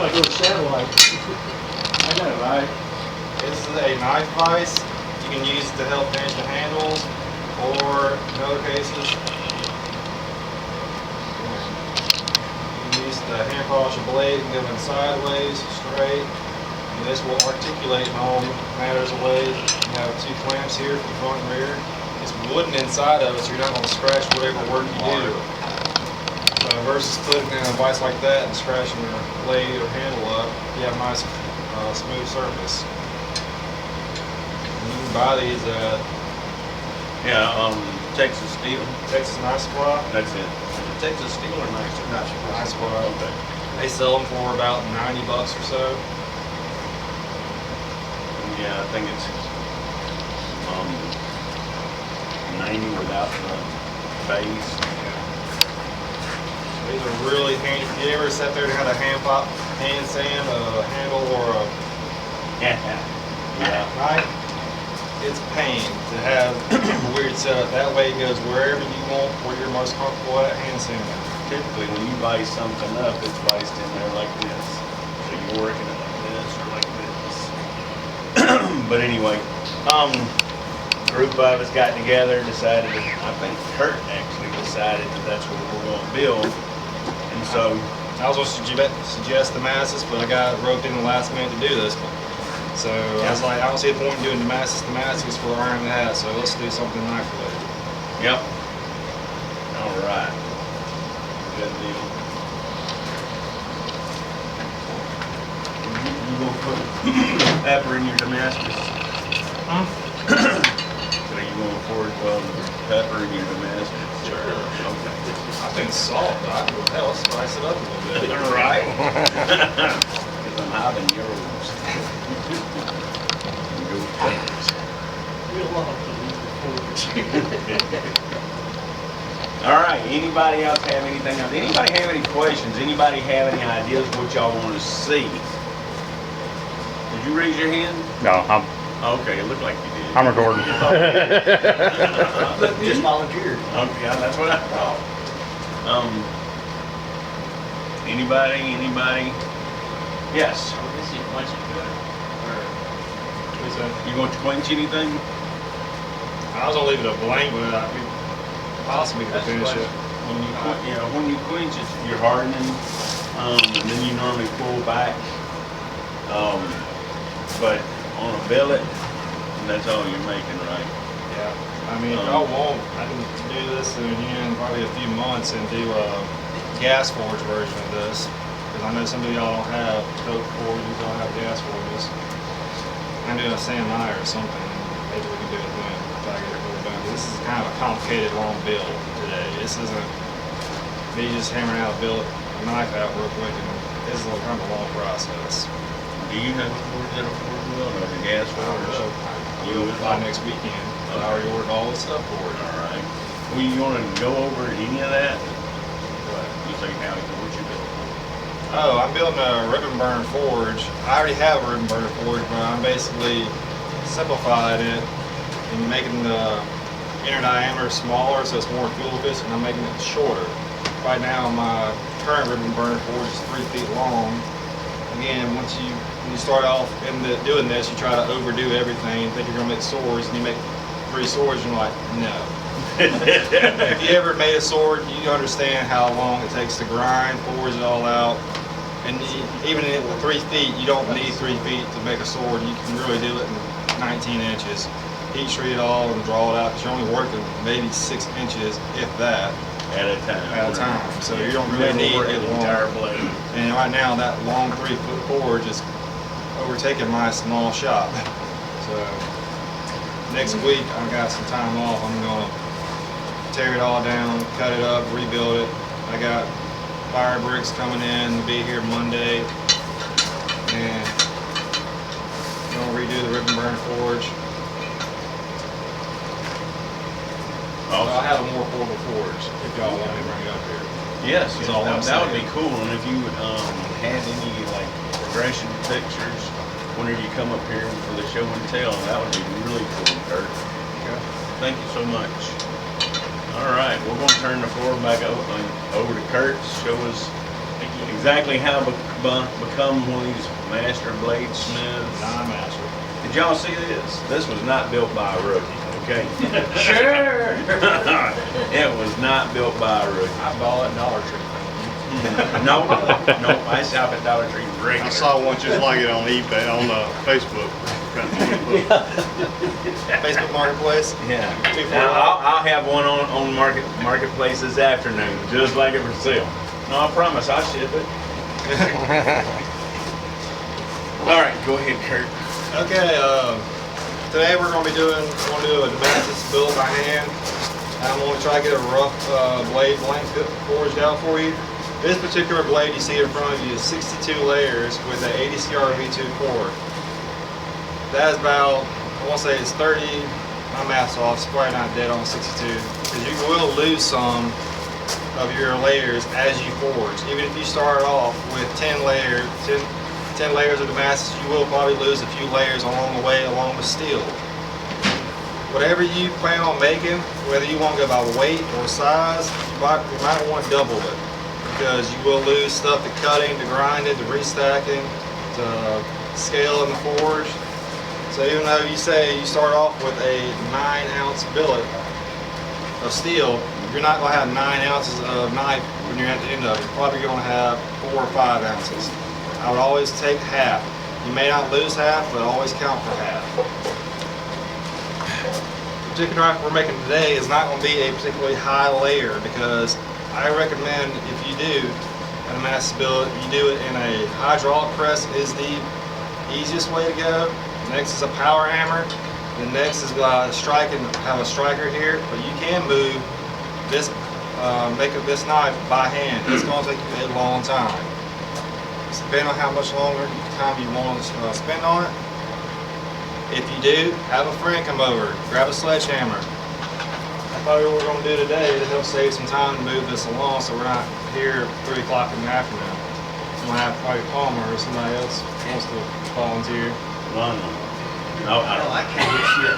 like a little satellite. I know, right? This is a knife vise. You can use it to help finish the handle, or in other cases, you can use the hand polish a blade and go in sideways, straight. And this will articulate in all matters of ways. You have two clamps here for the front and rear. It's wooden inside of it, so you're not going to scratch whatever work you do. Versus putting in a vise like that and scratching your blade or handle up, you have a nice smooth surface. And you can buy these at Texas Steel. Texas Knife Supply. That's it. Texas Steel or Knife Supply? Knife Supply. Okay. They sell them for about $90 or so. Yeah, I think it's 90 without the base. These are really handy. If you ever sat there and had a hand sand, a handle, or a knife, it's a pain to have a weird setup. That way it goes wherever you want, where you're most comfortable at hand sanding. Typically, when you vice something up, it's viced in there like this. So you're working it like this or like this. But anyway, group of us got together, decided, I think Kirk actually decided that that's what we're going to build. And so I was going to suggest Damascus, but I got roped in the last minute to do this one. So I was like, I don't see the point in doing Damascus for iron that, so let's do something knife related. Yep. All right. Good deal. You gonna put pepper in your Damascus? Huh? So you going forward pepper in your Damascus? Sure. Okay. I think salt, but I could hell spice it up a little bit. All right. Because I'm having yours. Go peppers. We love to leave the All right, anybody else have anything else? Anybody have any questions? Anybody have any ideas what y'all want to see? Did you raise your hand? No, Okay, it looked like you did. I'm recording. Just volunteered. Okay, yeah, that's what I thought. Anybody? Yes. You want to quench anything? I was gonna leave it a blank, but I could possibly could finish it. When you quench it, you're hardening, and then you normally pull back. But on a billet, that's all you're making, right? Yeah. I mean, if I want, I can do this in probably a few months and do a gas forge version of this. Because I know some of y'all don't have coke forges, y'all have gas forges. I'm doing a sand eye or something. Maybe we can do it then. Try to get it really done. This is kind of a complicated long build today. This isn't me just hammering out a knife out real quick, and this is kind of a long process. Do you have a forge that forge mill or a gas forge? You'll by next weekend. I already ordered all the stuff for it. All right. Well, you want to go over any of that? But, You say how what you build? oh, I'm building a ribbon burn forge. I already have a ribbon burn forge, but I'm basically simplifying it and making the inner diameter smaller so it's more fuel efficient, and I'm making it shorter. Right now, my current ribbon burn forge is 3 feet long. Again, when you start off doing this, you try to overdo everything and think you're going to make swords, and you make 3 swords, and you're like, no. If you ever made a sword, you understand how long it takes to grind, forge it all out. And even at 3 feet, you don't need 3 feet to make a sword. You can really do it in 19 inches. Heat treat it all and draw it out, because you're only working maybe 6 inches, if that. At a time. So you don't really need the entire blade. And right now, that long 3-foot forge is overtaking my small shop. So next week, I've got some time off. I'm going to tear it all down, cut it up, rebuild it. I got fire bricks coming in to be here Monday, and I'm going to redo the ribbon burn forge. So I'll have a more portable forge if y'all want me to bring it up here. Yes, That's all I'm that would be saying. cool. And if you had any like progression pictures whenever you come up here for the show and tell, that would be really cool, Kirk. Okay. Thank you so much. All right, we're going to turn the floor back over to Kurt to show us exactly how to become one of these master bladesmiths. Non-master. Did y'all see this? This was not built by a rookie, okay? Sure. It was not built by a rookie. I bought it at Dollar Tree. No, I shop at Dollar Tree regularly. I saw one just like it on eBay, on Facebook. Facebook Marketplace. Yeah. Now, I'll have one on Marketplace this afternoon, just like it for sale. No, I promise, I'll ship it. All right, go ahead, Kirk. Okay, today we're going to be doing a Damascus build by hand. I'm going to try to get a rough blade blank forged out for you. This particular blade you see in front of you is 62 layers with an 80 CR V2 core. That is about, I want to say it's 30, my math's off, it's probably not dead on 62, because you will lose some of your layers as you forge. Even if you start off with 10 layers of Damascus, you will probably lose a few layers along the way, along with steel. Whatever you plan on making, whether you want to go by weight or size, you might want to double it, because you will lose stuff to cutting, to grinding, to restacking, to scale in the forge. So even though you say you start off with a 9-ounce billet of steel, you're not going to have 9 ounces of knife when you're at the end of it. You're probably going to have 4 or 5 ounces. I would always take half. You may not lose half, but always count for half. The particular knife we're making today is not going to be a particularly high layer, because I recommend if you do a Damascus billet, you do it in a hydraulic press is the easiest way to go. Next is a power hammer. The next is striking. Have a striker here, but you can move this, this knife by hand. It's going to take you a long time. It's depending on how much longer time you want to spend on it. If you do, have a friend come over, grab a sledgehammer. That's probably what we're going to do today to help save some time to move this along, so we're not here at 3 o'clock in the afternoon. I'm going to have probably Palmer or somebody else wants to volunteer. No, I can't get shit.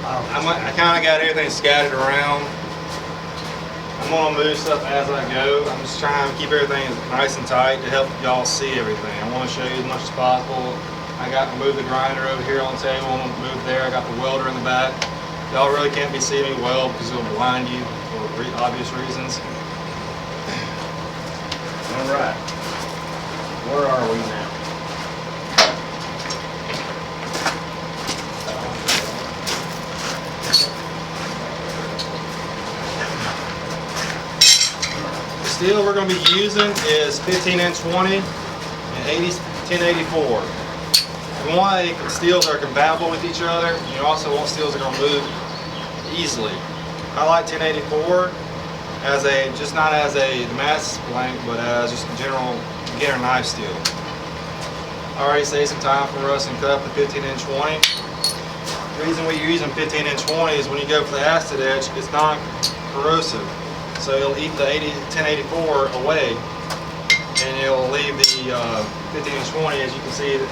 I kind of got everything scattered around. I'm going to move stuff as I go. I'm just trying to keep everything nice and tight to help y'all see everything. I want to show you as much as possible. I got to move the grinder over here on the table. I'm going to move there. I got the welder in the back. Y'all really can't be seeing me well because it'll blind you for obvious reasons. all right. Where are we now? The steel we're going to be using is 15-inch 20 and 1084. You want steels that are compatible with each other. You also want steels that are going to move easily. I like 1084 as just not as a Damascus blank, but as just a general beginner knife steel. I already saved some time for us and cut up the 15-inch 20. The reason we're using 15-inch 20 is when you go for the acid edge, it's non-corrosive. So it'll eat the 1084 away, and it'll leave the 15-inch 20. As you can see, the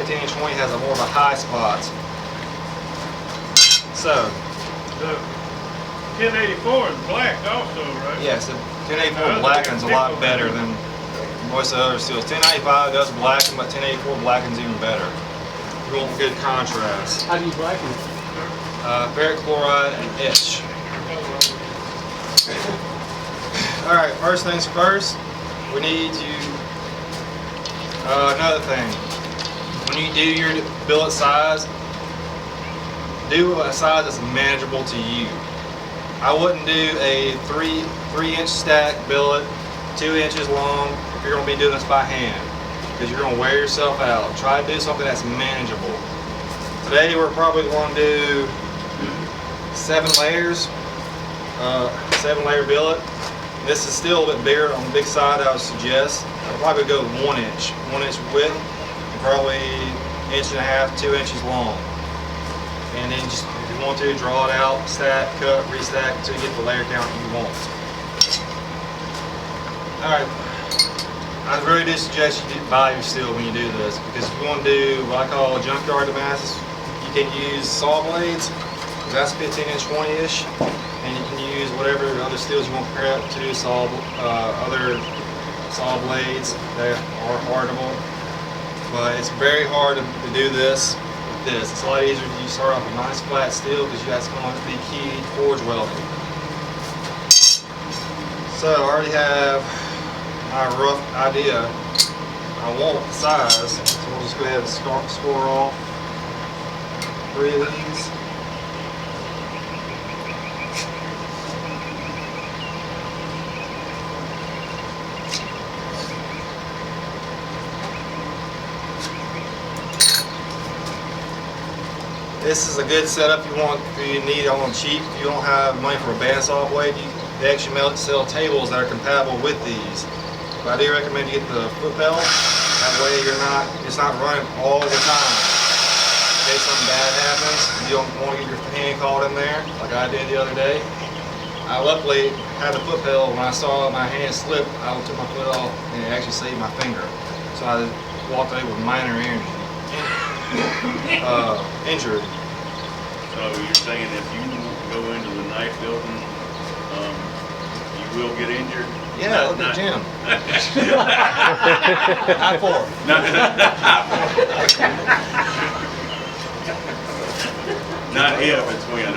15-inch 20 has more of a high spots. So The 1084 is black also, right? yes, the 1084 blackens a lot better than most of the other steels. 1095 does blacken, but 1084 blackens even better. You want good contrast. How do you blacken it? Ferric chloride and etch. Alright, first things first, we need to, another thing, when you do your billet size, do a size that's manageable to you. I wouldn't do a 3-inch stack billet, 2 inches long, if you're going to be doing this by hand, because you're going to wear yourself out. Try to do something that's manageable. Today we're probably going to do 7 layers, 7-layer billet. This is still a bit bigger on the big side, I would suggest. I'd probably go with 1 inch. 1 inch width, and probably 1.5 inches, 2 inches long. And then just, if you want to, draw it out, stack, cut, restack until you get the layer count you want. Alright, I really do suggest you buy your steel when you do this, because if you want to do what I call a junkyard Damascus, you can use saw blades. That's 15-inch, 20-ish, and you can use whatever other steels you want to pair up to, other saw blades that are hardenable. But it's very hard to do this with this. It's a lot easier if you start off with nice flat steel because that's going to be key forge welding. So I already have my rough idea. I want the size, so we'll just go ahead and score off 3 of these. This is a good setup you need on cheap. If you don't have money for a bandsaw blade, they actually sell tables that are compatible with these. But I do recommend you get the foot pedal. That way it's not running all the time. In case something bad happens, you don't want to get your hand caught in there, like I did the other day. I luckily had the foot pedal. When I saw my hand slip, I took my foot off and it actually saved my finger. So I walked away with minor injury. So you're saying if you go into the knife building, you will get injured? Yeah, look at Jim. High 4. Not if, it's when.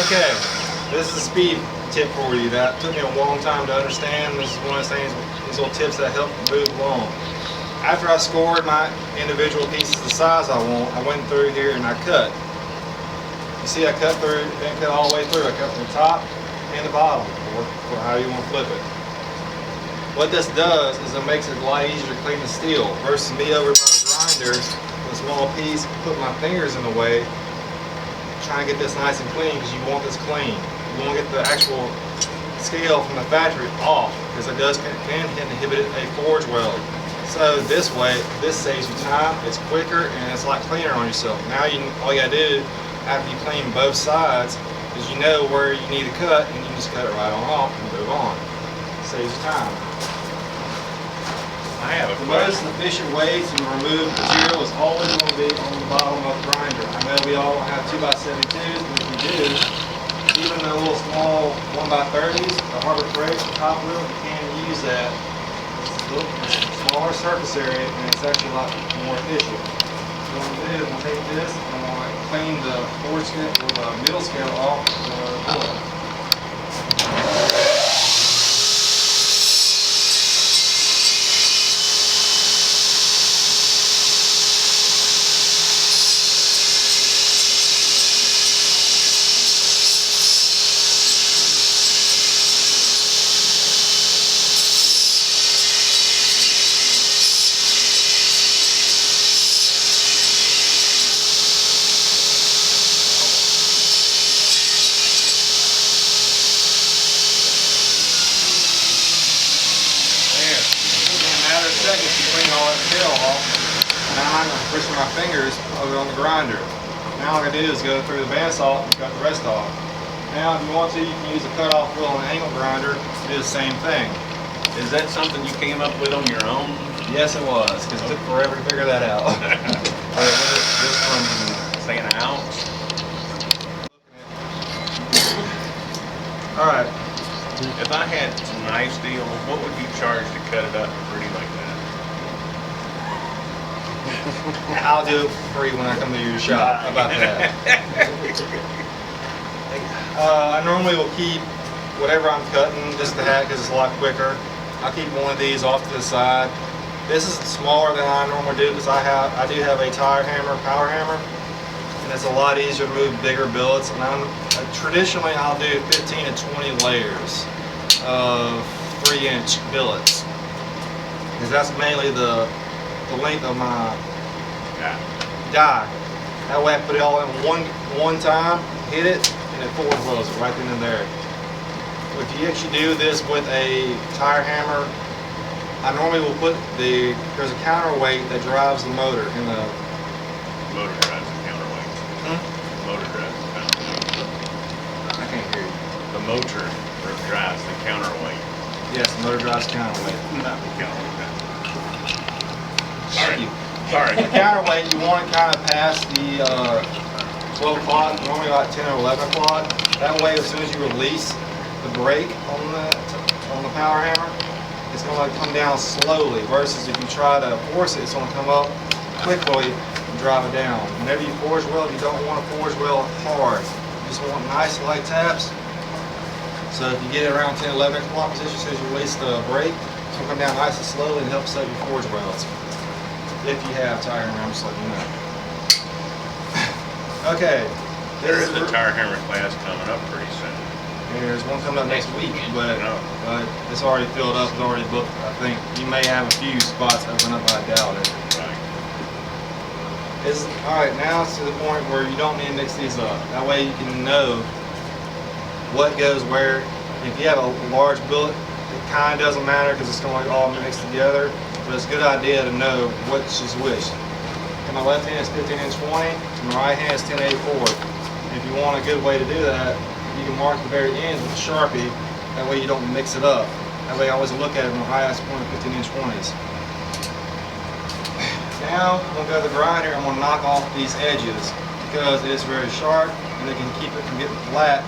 Okay, this is a speed tip for you that took me a long time to understand. This is one of those things, these little tips that help move along. After I scored my individual pieces the size I want, I went through here and I cut. You see I cut through, didn't cut all the way through. I cut from the top and the bottom, or how you want to flip it. What this does is it makes it a lot easier to clean the steel versus me over by the grinder with a small piece, put my fingers in the way, trying to get this nice and clean because you want this clean. You want to get the actual scale from the factory off because it can inhibit a forge weld. So this way, this saves you time, it's quicker, and it's a lot cleaner on yourself. Now all you gotta do after you clean both sides is you know where you need to cut and you just cut it right on off and move on. Saves you time. I have a The question. most efficient way to remove material is always going to be on the bottom of the grinder. I know we all have 2x72s, but if we do, even the little small 1x30s, the Harbor Freight, the top wheel, you can use that. It's a smaller surface area and it's actually a lot more efficient. So what I'm going to do is I'm going to take this and I'm going to clean the forward scale or the middle scale off the wheel. Seconds to clean all that tail off. Now I'm going to push my fingers over on the grinder. Now all I got to do is go through the bandsaw and cut the rest off. Now if you want to, you can use a cutoff wheel on an angle grinder to do the same thing. Is that something you came up with on your own? Yes it was, because it took forever to figure that out. Just from, say, an ounce? if I had some nice deals, what would you charge to cut it up pretty like that? I'll do it for free when I come to your shop. How about that? I normally will keep whatever I'm cutting just to have because it's a lot quicker. I'll keep one of these off to the side. This is smaller than I normally do because I do have a tire hammer, power hammer, and it's a lot easier to move bigger billets. And traditionally I'll do 15 to 20 layers of 3-inch billets because that's mainly the length of my die. That way I put it all in one time, hit it, and it forward rolls it right then and there. If you actually do this with a tire hammer, I normally will put there's a counterweight that drives the motor in the Motor drives the counterweight. Motor drives the counterweight. I can't hear you. The motor drives the counterweight. Yes, the motor drives counterweight. Not the counterweight. Thank you. Sorry. The counterweight, you want it kind of past the 12 o'clock, normally about 10 or 11 o'clock. That way, as soon as you release the brake on the power hammer, it's going to come down slowly. Versus if you try to force it, it's going to come up quickly and drive it down. Whenever you forge weld, you don't want to forge weld hard. You just want nice light taps. So if you get it around 10, 11 o'clock position, as soon as you release the brake, it's going to come down nice and slowly and help set your forge welds. If you have tire hammer, I'm just letting you know. Okay. There is a tire hammer class coming up pretty soon. There's one coming up next week, but it's already filled up, it's already booked. I think you may have a few spots open up, I doubt it. Right. Alright, now it's to the point where you don't need to mix these up. That way you can know what goes where. If you have a large billet, it kind of doesn't matter because it's going to all mixed together. But it's a good idea to know which is which. In my left hand is 15-20, and my right hand is 10-84. If you want a good way to do that, you can mark the very ends with a Sharpie. That way you don't mix it up. That way I always look at it from the highest point of 15-20s. Now I'm going to go to the grinder. I'm going to knock off these edges because it is very sharp and they can keep it from getting flat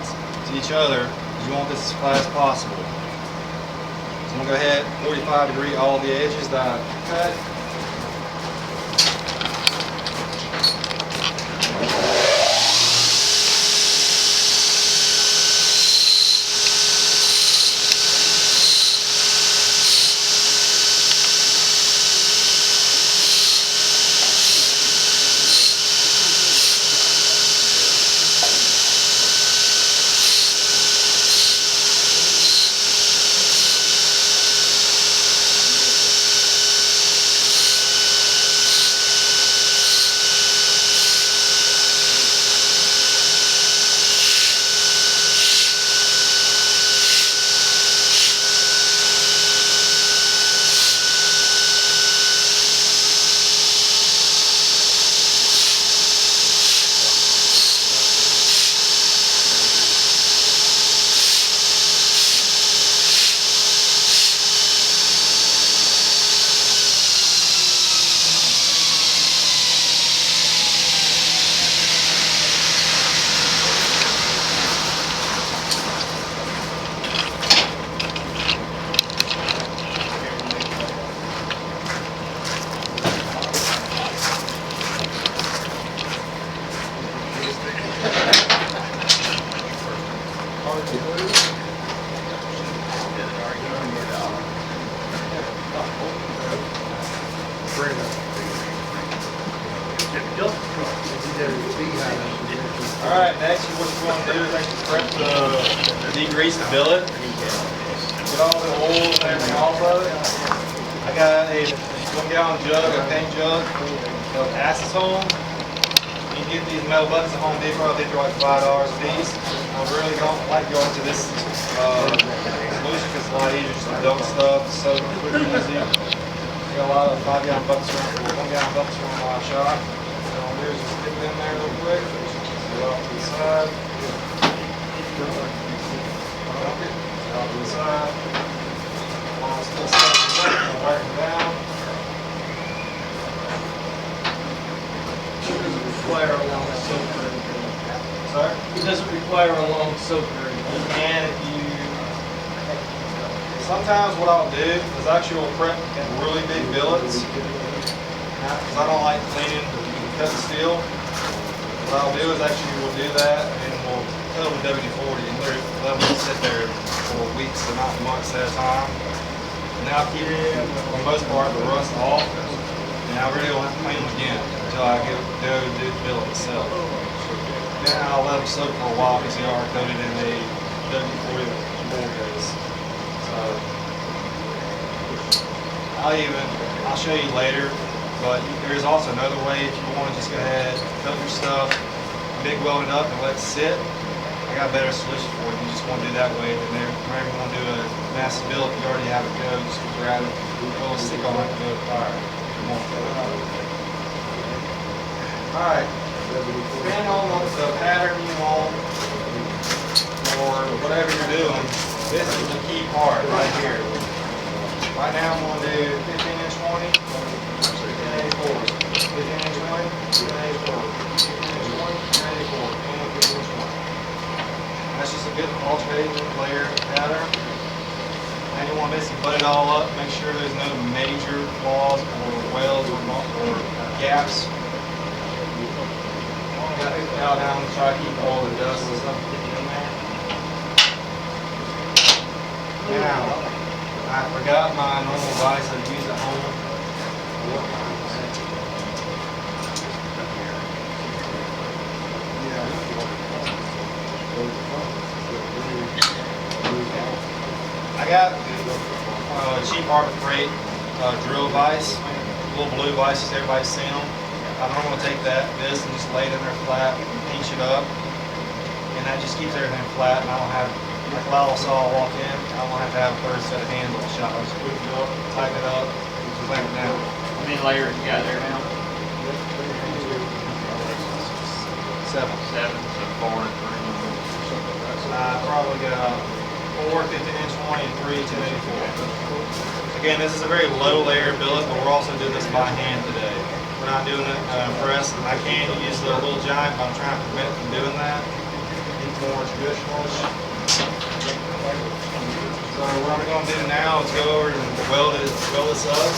to each other. You want this as flat as possible. So I'm going to go ahead, 45-degree all the edges that I cut. Alright, next what you want to do is actually prep degrease the billet. Get all the oil and everything off of it. I got a 1-gallon jug, a paint jug of acetone. You can get these metal buttons at Home Depot. I think they're like $5 a piece. I really don't like going to this solution because it's a lot easier just to dump stuff, so quick and easy. We got a lot of 5-gallon buckets around, 1-gallon buckets around my shop. So all I'm doing is just stick it in there real quick. Get it off to the side. Dump it. Get off to the side. While it's still stuck, I'll wipe it down. It doesn't require a long soak or anything. Sorry? It doesn't require a long soak or anything. You can if you Sometimes what I'll do is actually will prep in really big billets, because I don't like cleaning cut steel. What I'll do is actually we'll do that and we'll cut them with WD-40 and let them sit there for weeks and not months at a time. And then I'll keep it, for the most part, the rust off, and I really won't have to clean them again until I go do the billet itself. Then I'll let them soak for a while because they are coated in a WD-40 mold base. So I'll show you later, but there is also another way if you want to just go ahead, coat your stuff, big weld it up and let it sit. I got a better solution for it. You just want to do that way, then whenever you want to do a massive billet, you already have it go, just grab it, go stick on it, and go to the fire. Alright, depending on the pattern you want, or whatever you're doing, this is the key part right here. Right now I'm going to do 15-inch 20, 1084s. 15-inch 20, 1084s. 15-inch 20, 1084s. 15-inch 20. That's just a good alternating layer pattern. And you want to basically butt it all up, make sure there's no major flaws or welds or gaps. Got it out down to try to keep all the dust and stuff in there. Now, I forgot my normal vise I use at home. I got cheap Harbor Freight drill vise, little blue vices, everybody's seen them. I'm going to take this and just lay it in there flat, pinch it up, and that just keeps everything flat, and I don't have, like a little saw walk in, I don't have to have a third set of hands on the shop. I just scoop it up, tighten it up, and clamp it down. How many layers you got there now? 7. 7, so 4 and 3. I probably got 4 15-inch 20 and 3 1084. Again, this is a very low layer billet, but we're also doing this by hand today. We're not doing it press, and I can use the little giant, but I'm trying to prevent from doing that. It's more traditional. So what I'm going to do now is go over and weld this up.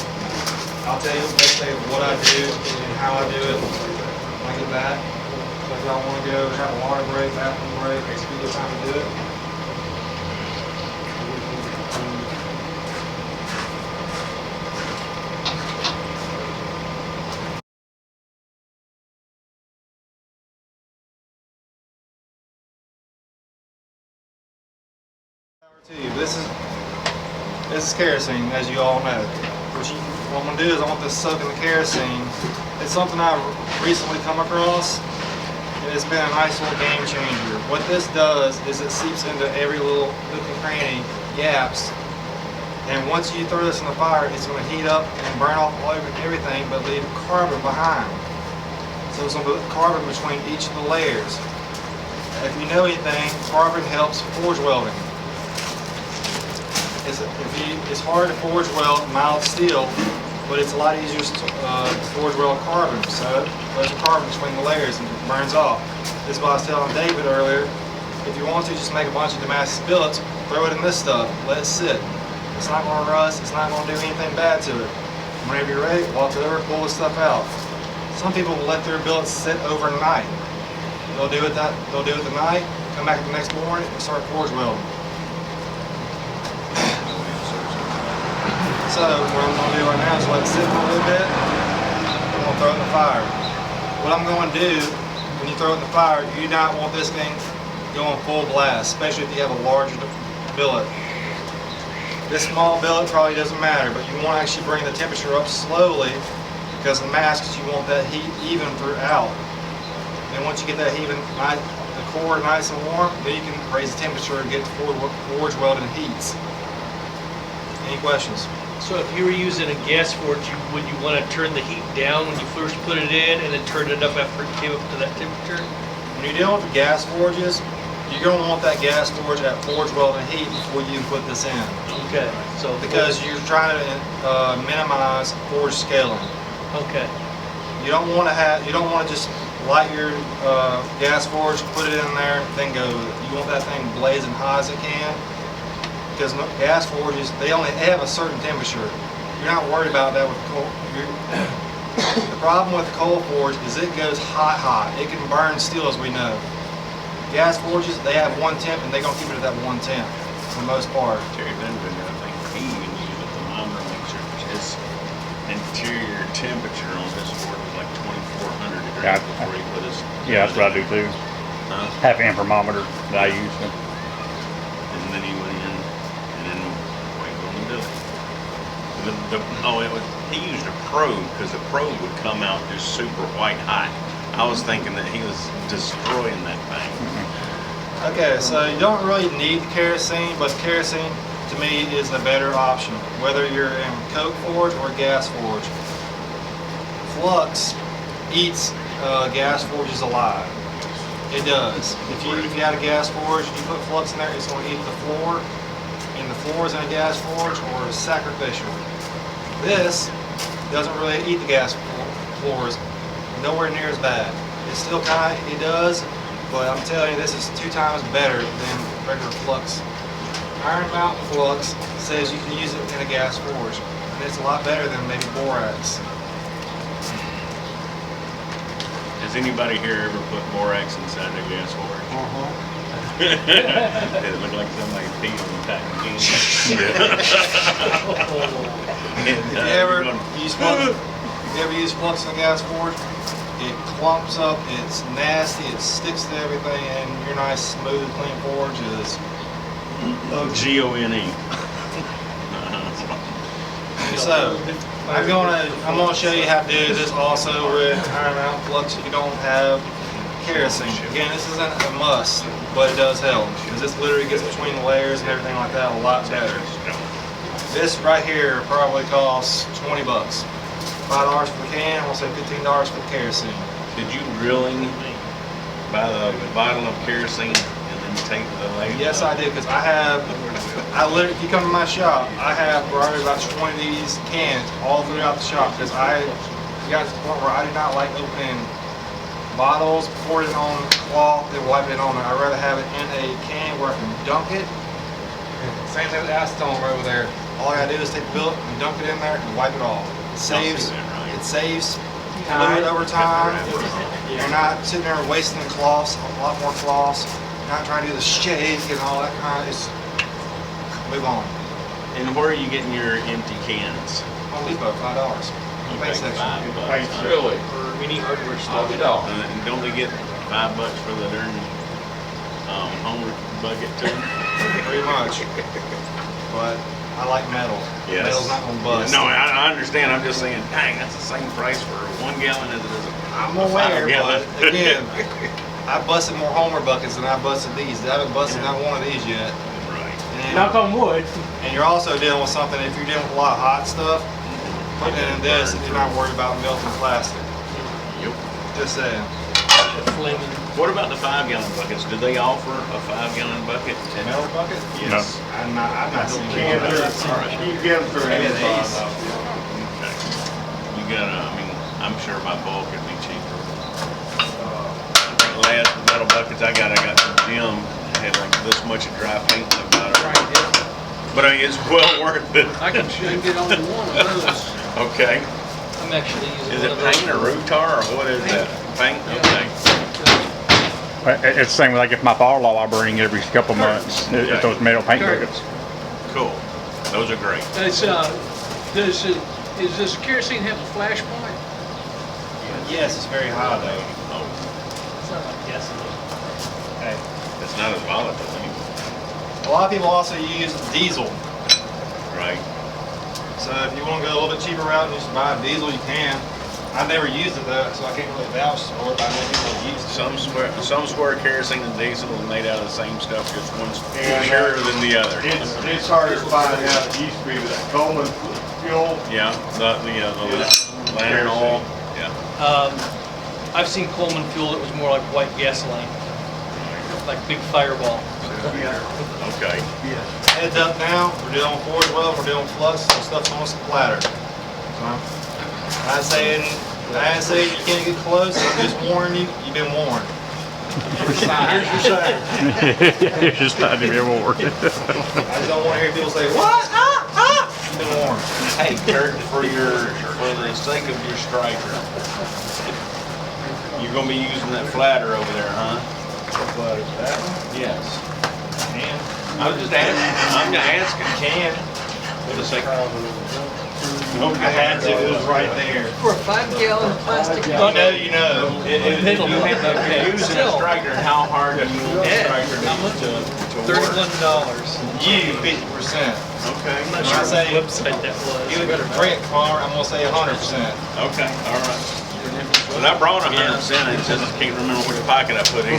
I'll tell you basically what I do and how I do it when I get back. So if y'all want to go have a water break, bathroom break, it's a good time to do it. This is kerosene, as you all know. What I'm going to do is I want this soak in the kerosene. It's something I've recently come across, and it's been a nice little game changer. What this does is it seeps into every little nook and cranny, gaps, and once you throw this in the fire, it's going to heat up and burn off everything, but leave carbon behind. So it's going to put carbon between each of the layers. If you know anything, carbon helps forge welding. It's hard to forge weld mild steel, but it's a lot easier to forge weld carbon. So there's a carbon between the layers and it burns off. This is what I was telling David earlier. If you want to, just make a bunch of Damascus billets, throw it in this stuff, let it sit. It's not going to rust, it's not going to do anything bad to it. Whenever you're ready, walk over, pull the stuff out. Some people will let their billets sit overnight. They'll do it the night, come back the next morning and start forge welding. So what I'm going to do right now is let it sit for a little bit. I'm going to throw it in the fire. What I'm going to do when you throw it in the fire, you do not want this thing going full blast, especially if you have a larger billet. This small billet probably doesn't matter, but you want to actually bring the temperature up slowly because the masks, you want that heat even throughout. And once you get that even, the core nice and warm, then you can raise the temperature and get forge welding heats. Any questions? So if you were using a gas forge, would you want to turn the heat down when you first put it in and then turn it up after it came up to that temperature? When you're dealing with the gas forges, you're going to want that gas forge at forge welding heat before you can put this in. Okay. So Because you're trying to minimize forge scaling. Okay. You don't want to just light your gas forge, put it in there, then go with it. You want that thing blazing hot as it can. because gas forges, they only have a certain temperature. You're not worried about that with coal. The problem with coal forge is it goes hot. It can burn steel, as we know. Gas forges, they have one temp, and they're gonna keep it at that one temp for the most part. Terry Benjamin, I think he even used a thermometer to make sure his interior temperature on his forge was like 2,400 degrees Yeah, before he put his. Yeah, that's what I do too. Huh? Have an thermometer that I use. And then he went in and then waited on the billet. He used a probe because the probe would come out just super white hot. I was thinking that he was destroying that thing. Okay, so you don't really need kerosene, but kerosene to me is the better option, whether you're in coke forge or gas forge. Flux eats gas forges alive. It does. If you had a gas forge and you put flux in there, it's going to eat the floor, and the floors in a gas forge are sacrificial. This doesn't really eat the gas floors, nowhere near as bad. It still it does, but I'm telling you, this is 2 times better than regular flux. Iron Mountain flux says you can use it in a gas forge, and it's a lot better than maybe borax. Has anybody here ever put borax inside their gas forge? Did it look like somebody peed on the cotton candy? If you ever use flux in a gas forge, it clumps up, it's nasty, it sticks to everything, and your nice, smooth, clean forge is G-O-N-E. So, I'm gonna show you how to do this also with Iron Mountain flux if you don't have kerosene. Again, this isn't a must, but it does help because this literally gets between the layers and everything like that a lot better. This right here probably costs 20 bucks. $5 for the can, we'll say $15 for the kerosene. Did you really buy the bottle of kerosene and then tape the label? Yes, I did, because I literally, if you come to my shop, I have probably about 20 of these cans all throughout the shop, because I got to the point where I do not like opening bottles, pouring it on cloth, and wiping it on. I'd rather have it in a can where I can dunk it. Same thing with acetone over there. All I gotta do is take the billet and dunk it in there and wipe it off. It saves fluid over time. You're not sitting there wasting the cloths, a lot more cloths. You're not trying to do the shake and all that kind of. Just move on. And where are you getting your empty cans? Home Depot, $5. You Paint pay section. $5, huh? Really? Or any hardware store. And don't they get $5 for the darn homer bucket too? Pretty much. But I like metal. Yes. Metal's not gonna bust. No, I understand. I'm just saying, dang, that's the same price for 1 gallon as it is I'm a aware, 5 gallon. but again, I busted more Homer buckets than I busted these. I haven't busted not one of these yet. Right. And, Knock on wood. and you're also dealing with something, if you're dealing with a lot of hot stuff, putting it in this, if you're not worried about melting plastic. Yep. Just saying. Flaming. What about the 5 gallon buckets? Do they offer a 5 gallon bucket? Metal bucket? Yes. I'm not seeing Cans it. are, you get them through Maybe Amazon. these. Okay. You gotta, I mean, I'm sure by bulk it'd be cheaper. The last metal buckets I got from Jim had like this much of dry paint in the bottom. But I mean, it's well worth it. I can get on one of those. Okay. I'm actually using Is one it of those. paint or root tar or what is that? Paint? Okay. It's the same like if my father-in-law I bring every couple months. It's those metal paint buckets. Cool. Those are great. Does this kerosene have a flash point? Yes, it's very high though. Oh, It's not like gasoline. Okay. it's not as volatile anymore. A lot of people also use diesel. Right. So if you want to go a little bit cheaper route and just buy a diesel, you can. I've never used it though, so I can't really vouch for it. I know people have used it. Some square kerosene and diesel is made out of the same stuff, just one's Yeah, purer than the other. It's harder to find out. It used to be the Coleman fuel. Yeah, the lantern oil. Yeah. I've seen Coleman fuel that was more like white gasoline, like big fireball. Okay. Heads up now, we're dealing with forge weld, we're dealing with flux, so stuff's on splatter. So, I ain't saying you can't get close, I'm just warning you, you've been warned. Here's your sign. You're just not to be award. I just don't want to hear people say, what? Keep it warm. Hey, Kirk, for the sake of your striker, you're gonna be using that flatter over there, huh? That one? Yes. Can. I'm just asking. Can. For the sake I had to, it was right there. For a 5-gallon plastic You bucket. know. Middle one, okay. using a Still, striker, how hard do you want the Yeah. striker How much? to work? $31. You 50%. Okay. I'm not When sure I what say- website that was. You would Brent car, I'm gonna say 100%. Okay, all right. Well, I brought 100%, it just can't remember which pocket I put in.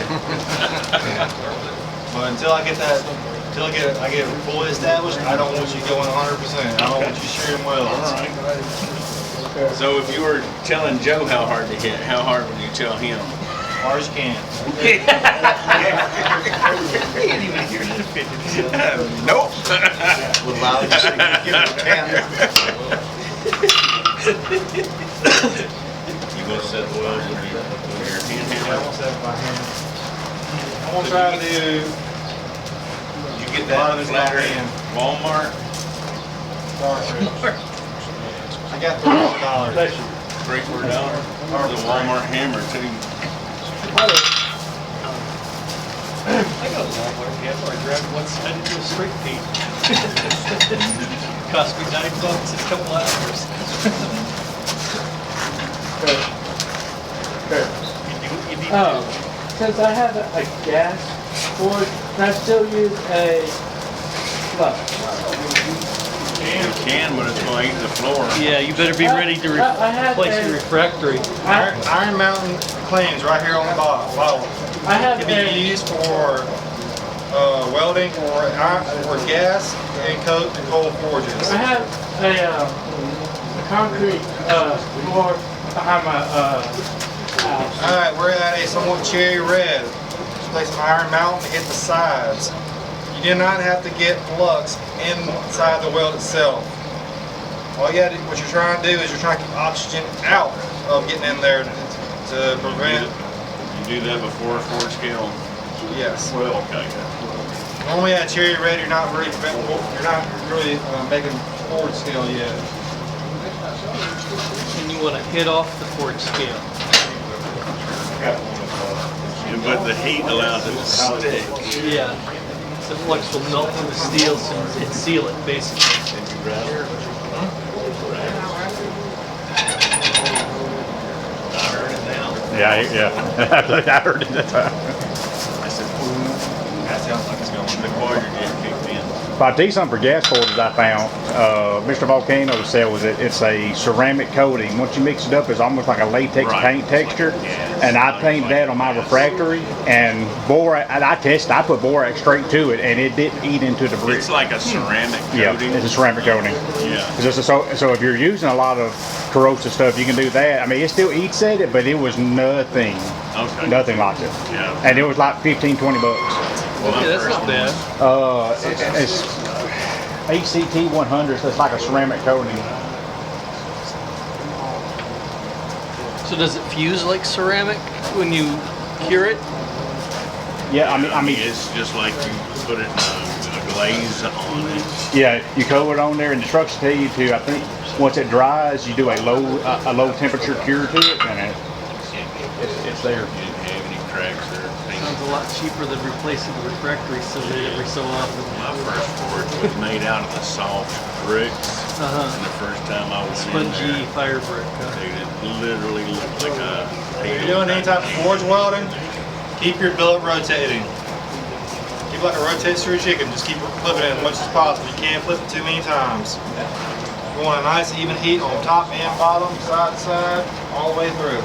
But until I get that, until I get it fully established, I don't want you going 100%. I don't want you sharing welds. All right. So if you were telling Joe how hard to hit, how hard would you tell him? As hard as you can. He didn't even hear his opinion. Nope. With loud, just give it a camera. You gonna set the welds with your hand I handle? won't set it by hand. I'm gonna try to do You get a lot of that this by flatter hand. Walmart, Starfish. I got $300. $3-4. Or the Walmart hammer too. I got a Walmart hammer. I grabbed one side into a straight feet. Cost me $9 in a couple hours. You need Since I have a gas forge, can I still use a flux? You can, but it's gonna eat the floor. Yeah, you better be ready to I had replace a- your refractory. Iron Mountain claims right here on the bottle. I have It can be used for welding or gas and coal forges. I have a concrete floor behind my house. Alright, we're at a somewhat cherry red. Place some Iron Mountain to hit the sides. You do not have to get flux inside the weld itself. All you gotta do, what you're trying to do is you're trying to keep oxygen out of getting in there to prevent. You do that before a forge scale? Yes. Well, okay. Normally at cherry red, you're not really making forward scale yet. And you want to hit off the forge scale. But the heat allows it to stick. Yeah. The flux will melt through the steel and seal it, basically. Yeah. I heard it that time. I said, That sounds like it's going. the quadrant kicked in. If I do something for gas forges, I found Mr. Volcano sells it. It's a ceramic coating. Once you mix it up, it's almost like a latex Right. paint texture. And I painted that on my refractory, and borax. And I tested. I put borax straight to it, and it didn't eat into the brick. It's like a ceramic Yeah, coating. it's a ceramic coating. Yeah. So if you're using a lot of corrosive stuff, you can do that. I mean, it still eats at it, but it was nothing Okay. like it. Yeah. And it was like $15, $20. Okay, that's not bad. It's ACT 100, so it's like a ceramic coating. So does it fuse like ceramic when you cure it? Yeah, I mean, It's just like you put it in a glaze on it. yeah, you coat it on there, and the instructions tell you to. I think once it dries, you do a low temperature cure to it, and it's there. You didn't have any cracks or Sounds things. a lot cheaper than replacing the refractory cylinder every so often. My first forge was made out of the soft bricks. Uh-huh. And the first time I was in Spongy there, fire brick. dude, it literally looked like a. If you're doing any type of forge welding, keep your billet rotating. Keep it like a rotisserie chicken. Just keep flipping it as much as possible. You can't flip it too many times. You want a nice even heat on top and bottom, side to side, all the way through.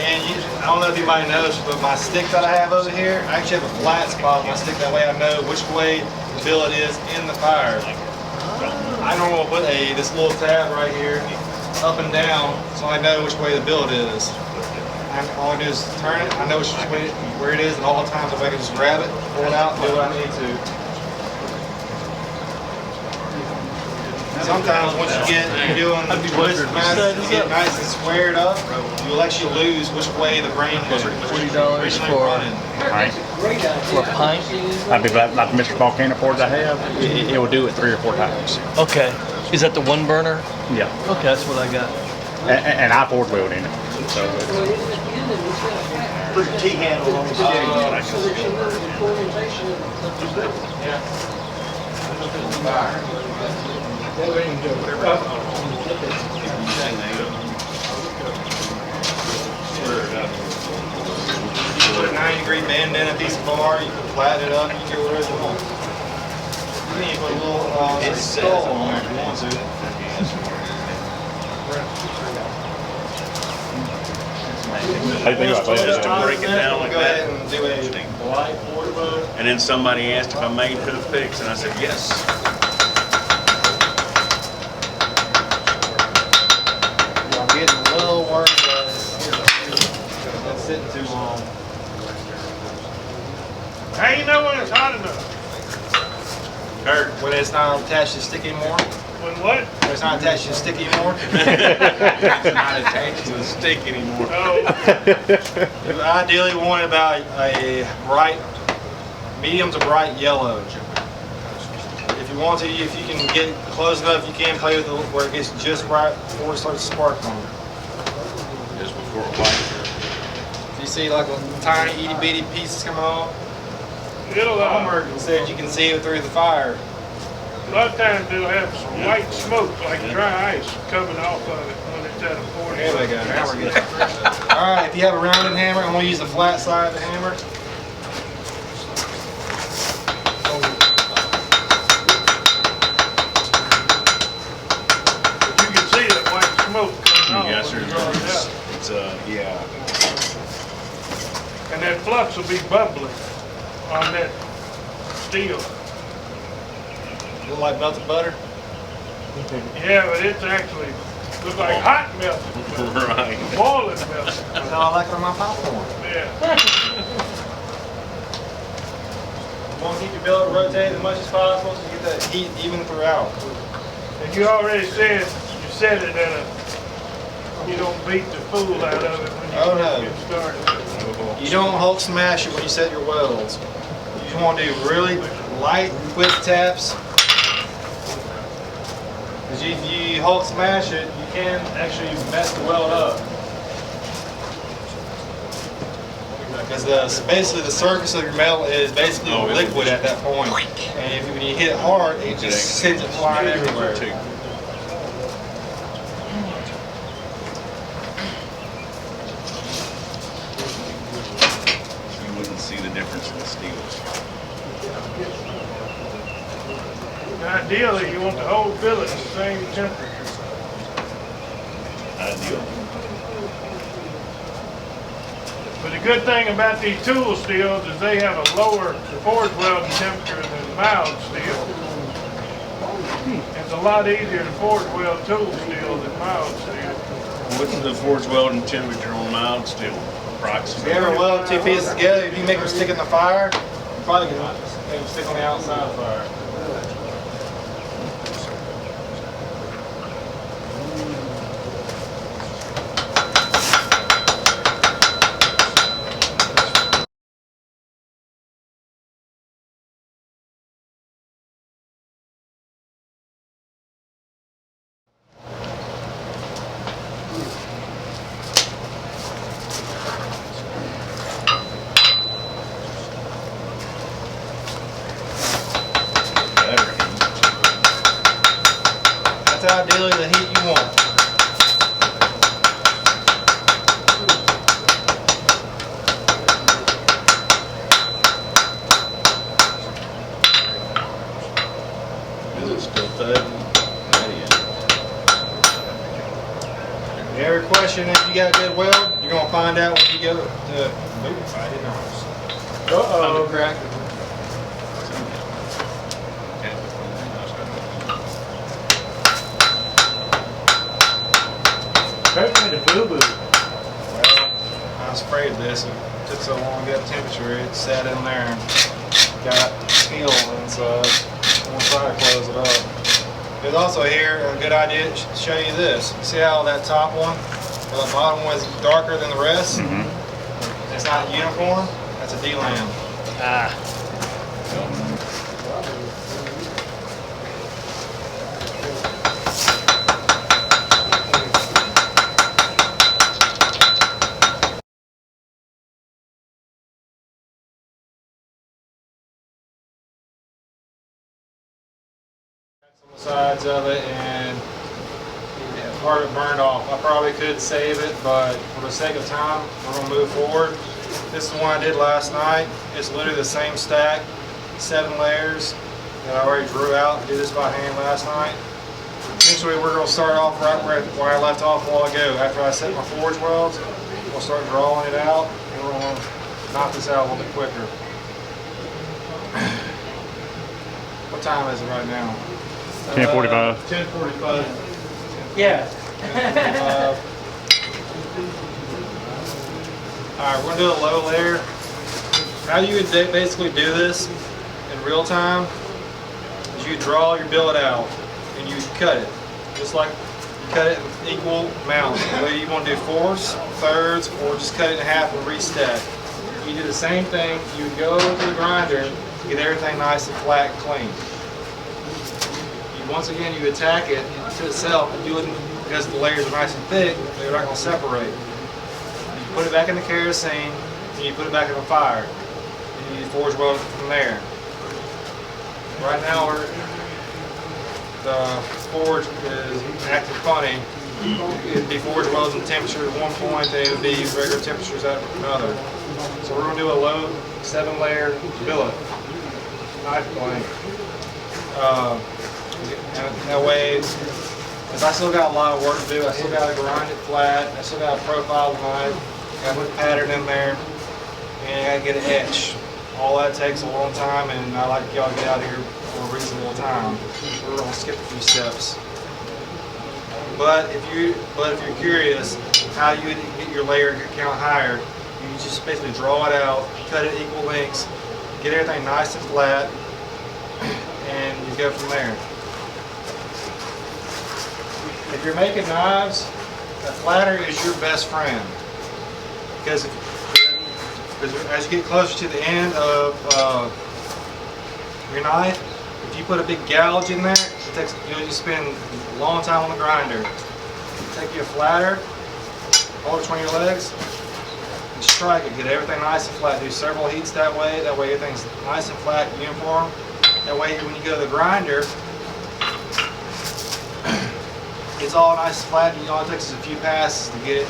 And I don't know if anybody knows, but my stick that I have over here, I actually have a flat spot on my stick. That way I know which way the billet is in the fire. I normally put this little tab right here, up and down, so I know which way the billet is. And all I do is turn it, I know where it is at all times, if I can just grab it, pull it out, and do what I need to. sometimes once you get doing this math, you get nice and squared up, you'll actually lose which way the brain was originally running. Right. For a pint? Like the Mr. Volcano boards I have, it will do it 3 or 4 times. Okay. Is that the one burner? Yeah. Okay, that's what I got. And I Ford wheeled in it. So Put your T-handle on the Put a 90-degree bend in a piece of bar, you can flatten it up, you can do whatever you want. You can even put a little skull on there if you want to. how do you think about that? Just to break it down like Go ahead that. and do a light portable. And then somebody asked if I made hoof picks, and I said yes. I'm getting a little worried about it's sitting too long. How you know when it's hot enough? Kirk, when it's not attached to the stick anymore? When what? When it's not attached to the stick anymore? It's not attached to the stick anymore. Oh, You ideally want about a bright, medium to bright yellow. If you want to, if you can get close enough, you can play with it where it gets just right before it starts sparkling. Just before it white. If you see like a tiny itty bitty pieces coming off, it'll, Homer said you can see it through the fire. a lot of times it'll have some white smoke, like dry ice, coming off of it when it's at a 40. There we go, now we're good. Alright, if you have a rounded hammer, I'm going to use the flat side of the hammer. You can see that white smoke coming off Yes, sir. when you draw it out. It's yeah. And that flux will be bubbling on that steel. Look like melted butter. Yeah, but it's actually, look like hot melted, Right. boiling melted. That's how I like it on my popcorn. Yeah. You want to keep your billet rotated as much as possible so you get that heat even throughout. And you already said, you said it at a, you don't beat the fool out of it when you Oh, no. get started. You don't Hulk smash it when you set your welds. You just want to do really light, quick taps. Because if you Hulk smash it, you can actually mess the weld up. Because basically the surface of your metal is basically liquid at that point. And when you hit it hard, it just sends it flying everywhere. You wouldn't see the difference in the steels. Ideally, you want the whole billet at the same temperature. Ideal. But the good thing about these tool steels is they have a lower forge welding temperature than mild steel. It's a lot easier to forge weld tool steel than mild steel. What's the forge welding temperature on mild steel? If Approximately. you ever weld two pieces together, if you make them stick in the fire, you probably can make them stick on the outside of the fire. That's ideally the heat you want. Is it still thudding? Every question if you got a good weld, you're gonna find out when you go to. Oops, I didn't know. Uh-oh. Crack. Kirk made a boo-boo. Well, I was afraid of this. It took so long to get the temperature. It sat in there and got steel inside. I'm gonna try to close it up. There's also here a good idea to show you this. See how that top one, or the bottom one is darker than the rest? It's not uniform. That's a D-lam. Sides of it, and part of it burned off. I probably could save it, but for the sake of time, we're gonna move forward. This is the one I did last night. It's literally the same stack, 7 layers that I already drew out. I did this by hand last night. Essentially, we're gonna start off right where I left off a while ago. After I set my forge welds, we'll start drawing it out, and we're gonna knock this out a little bit quicker. What time is it right now? 10:45. 10:45. Yeah. Alright, we're going to do a low layer. How you would basically do this in real time is you draw your billet out and you cut it. Just like you cut it in equal amounts. Whether you want to do fourths, thirds, or just cut it in half and restack. You do the same thing. You go to the grinder, get everything nice and flat and clean. Once again, you attack it to itself and do it because the layers are nice and thick, they're not going to separate. You put it back in the kerosene and you put it back in the fire. And you forge weld it from there. Right now, the forge is acting funny. It'd be forge welded in temperature at one point, they would be regular temperatures at another. So we're going to do a low 7-layer billet, knife blank. And that way, because I still got a lot of work to do, I still got to grind it flat, I still got to profile the knife, got to put pattern in there, and I got to get it etched. All that takes a long time, and I like y'all to get out of here for a reasonable time. We're going to skip a few steps. But if you're curious how you get your layer count higher, you just basically draw it out, cut it equal lengths, get everything nice and flat, and you go from there. If you're making knives, a flatter is your best friend. Because as you get closer to the end of your knife, if you put a big gouge in there, you'll just spend a long time on the grinder. Take you a flatter, hold it between your legs, and strike it. Get everything nice and flat. Do several heats that way everything's nice and flat, uniform. That way when you go to the grinder, it's all nice and flat, and all it takes is a few passes to get it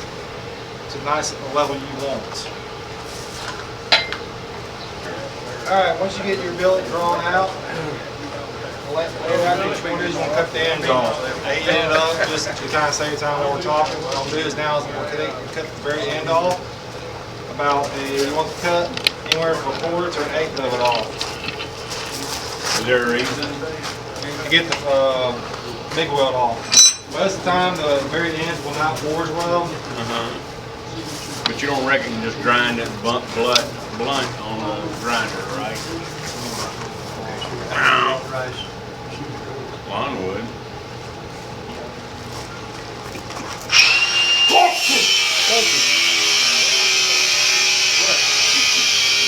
to the nice level you want. Alright, once you get your billet drawn out, lay it out each one is you want to cut the ends off. I heat it up just to kind of save time while we're talking. What I'll do is now is we'll cut the very end off. You want to cut anywhere from 1/4 to 1/8 of it off. Is there a reason? To get the MIG weld off. Most of the time, the very ends will not forge weld. But you don't reckon just grind it blunt on the grinder, right? Lawn would.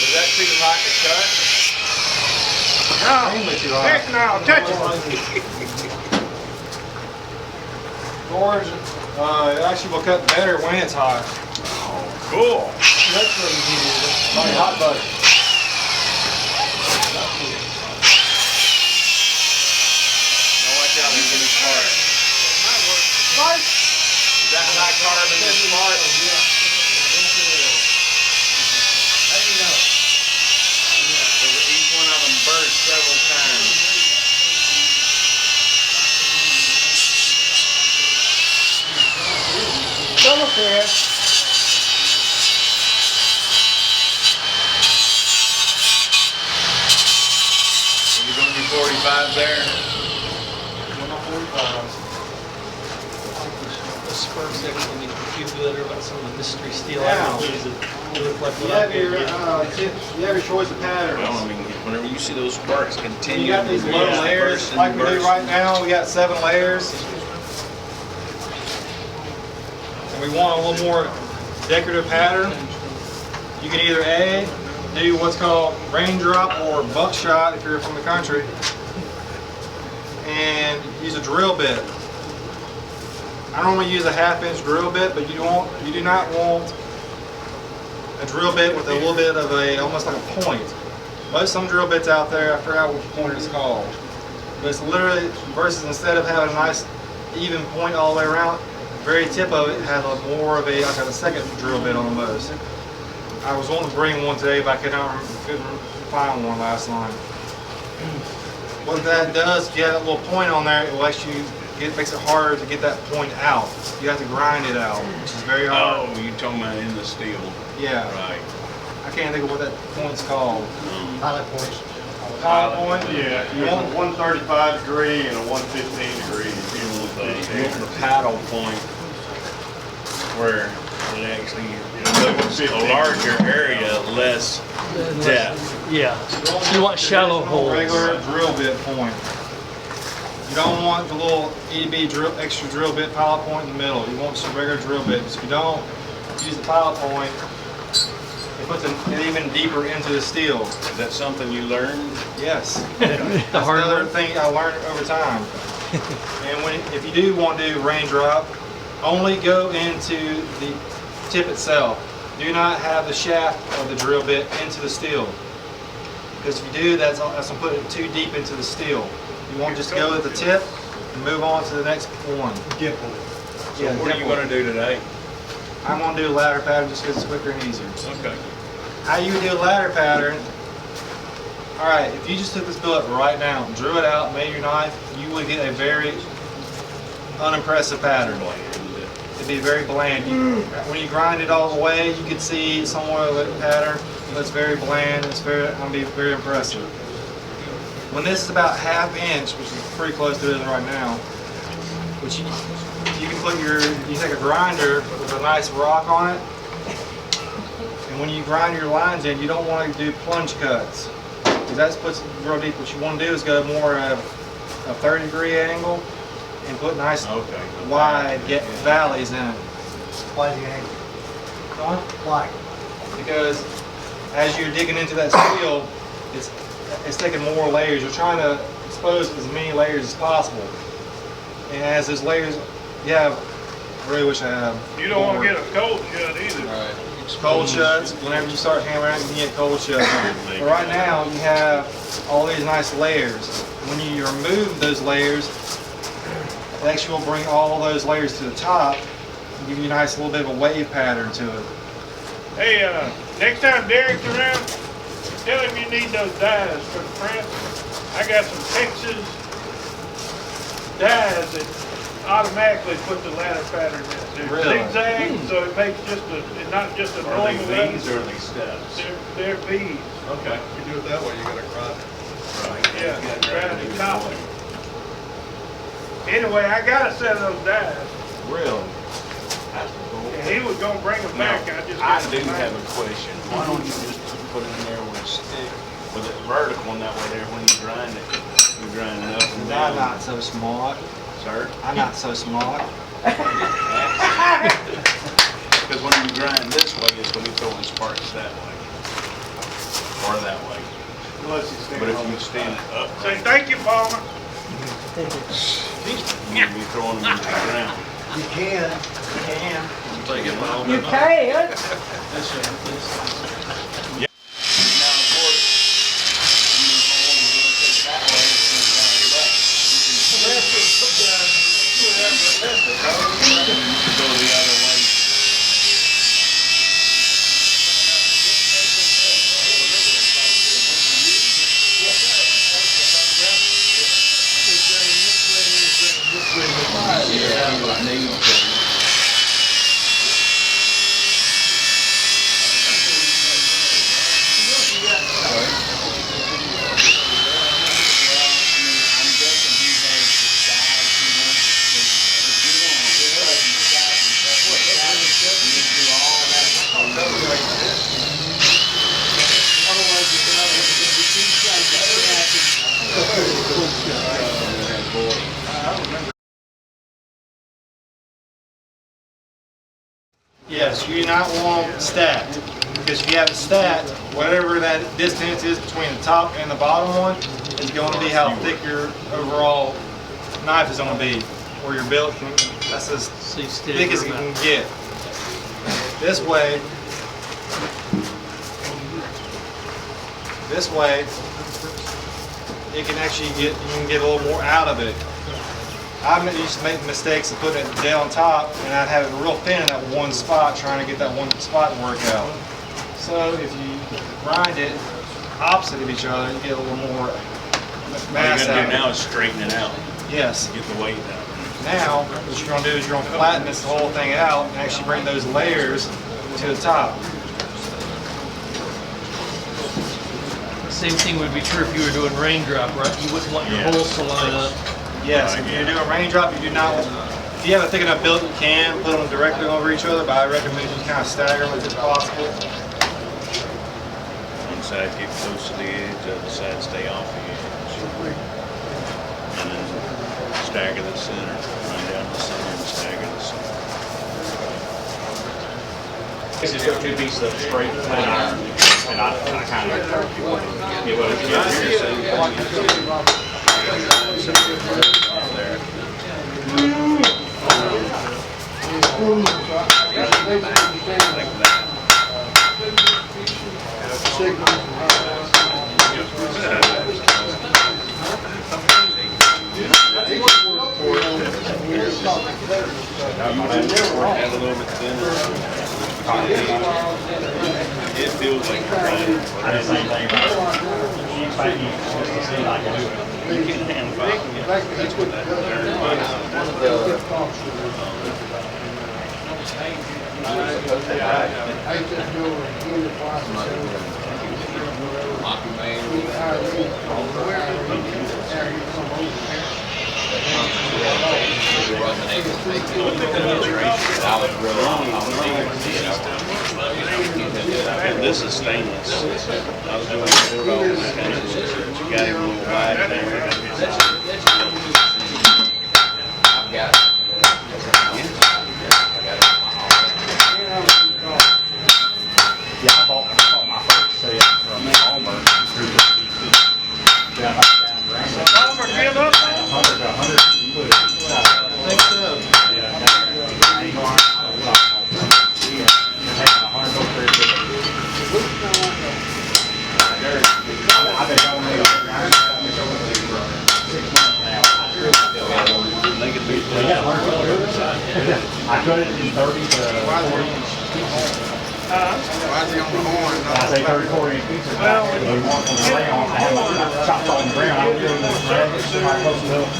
Is that too hot to cut? Heck no, touch it. Forge, it actually will cut better when it's hot. Cool. That's what you use. Like hot butter. Now watch out, there's any spark. Is that high carbon and spark? So each one of them burst several times. Okay. You're going to do 45 there? for a second, and you feel better about some of the mystery steel Yeah. items that look like You what have I'm your, gonna get. you have your choice of patterns. Well, I mean, whenever you see those sparks And continue. you got these to low burst layers, and like we do burst. right now. We got 7 layers. And we want a little more decorative pattern. You can either A, do what's called raindrop or buckshot if you're from the country, and use a drill bit. I normally use a 1/2-inch drill bit, but you do not want a drill bit with a little bit of a, almost like a point. Some drill bits out there, I forgot what point it's called. But it's literally, versus instead of having a nice even point all the way around, the very tip of it has a more of a, like a second drill bit almost. I was wanting to bring one today, but I couldn't find one last night. What that does, if you have that little point on there, it makes it harder to get that point out. You have to grind it out, which is very hard. Oh, you're talking about in the steel. Yeah. Right. I can't think of what that point's called. Pilot points. Pilot point? Yeah, You there's want a 135 degree and a 115 degree. You want the paddle point where it actually covers a larger area, less depth. Yeah. You want shallow holes. regular drill bit point. You don't want the little EDB extra drill bit pilot point in the middle. You want just a regular drill bit. Because if you don't use the pilot point, it puts it even deeper into the steel. Is that something you learned? Yes. The That's hard another one. thing I learned over time. And if you do want to do raindrop, only go into the tip itself. Do not have the shaft of the drill bit into the steel. Because if you do, that's going to put it too deep into the steel. You want to just go at the tip and move on to the next one. Dimple. So what are you going to do today? I'm going to do a ladder pattern just because it's quicker and easier. Okay. How you would do a ladder pattern, alright, if you just took this billet right now, drew it out, made your knife, you would get a very unimpressive pattern. It'd be very bland. When you grind it all the way, you could see somewhat of the pattern, but it's very bland, it's going to be very impressive. When this is about 1/2 inch, which is pretty close to it right now, which you can put you take a grinder with a nice rock on it, and when you grind your lines in, you don't want to do plunge cuts, because that puts it real deep. What you want to do is go more of a 30-degree angle and put nice wide valleys in it. Why the angle? Huh? Why? Because as you're digging into that steel, it's taking more layers. You're trying to expose as many layers as possible. And as those layers, I really wish I had. You don't want to get a cold shut either. Cold shuts, whenever you start hammering out, you can get cold shuts. But right now, you have all these nice layers. When you remove those layers, it actually will bring all those layers to the top and give you a nice little bit of a wave pattern to it. Hey, next time Derek's around, tell him you need those dies for the print. I got some Texas dies that automatically put the ladder pattern in. They're Really? zigzag, so it makes not just a Are normal they ladder. V's or are they steps? They're V's. Okay. You do it that way, you gotta grind it. Right. Yeah, You gotta grind grind and it top either it. way. Anyway, I got a set of those dies. Really? And he was gonna bring them Now, back. I just I got do them have back. a question. Why don't you just put it in there with a stick, with it vertical, and that way there, when you grind it, you grind it up and I'm down. not so smart. Sir? I'm not so smart. Because when you grind this way, it's going to be throwing sparks that way. Or that way. Unless you stand But if on you the stand it up, Say thank you, Palmer. you'll be throwing them into the ground. You can. Take it by all You the- can. Now, of course, you move on, you're going to take it that way, it's going to back it up. You can go the other way. Yeah, you would need to. Yes, you do not want stacked, because if you have it stacked, whatever that distance is between the top and the bottom one is going to be how thick your overall knife is going to be, or your billet can, that's as thick as it can get. This way, you can actually get, you can get a little more out of it. I used to make mistakes of putting it dead on top, and I'd have it real thin in that one spot, trying to get that one spot to work out. So if you grind it opposite of each other, you get a little more mass All you gotta out. do now is straighten it out. Yes. Get the weight out. Now, what you're going to do is you're going to flatten this whole thing out and actually bring those layers to the top. Same thing would be true if you were doing raindrop, right? You wouldn't want your holes to line up. Yes, if you're doing raindrop, you do not want, if you have a thick enough billet, you can put them directly over each other, but I recommend you kind of stagger them if it's possible. One side get close to the edge, the other side stay off the edge. And then stagger the center, run down the center and stagger the center. This is got two pieces of straight flat iron, and I kind of get what Add a little bit thinner. It feels like you're grinding. I did the same thing about it. Just to see like I do it. You can hand file. That's what that This is stainless. I was doing it all kind of you got it a little wide there. I've got it. Yeah, I bought my first set from Palmer. Yeah, Palmer, give up. 100 foot. I think so. Yeah, ain't going. Yeah, taking 100 foot there. I've been going there. 6 months now. Yeah, I cut it in 30 to 40 inch. Why is he on the horn? I say 34 inch pieces. Well, we want them to lay on, I have my chopped on the ground. I'm doing this drag, it's somebody close enough.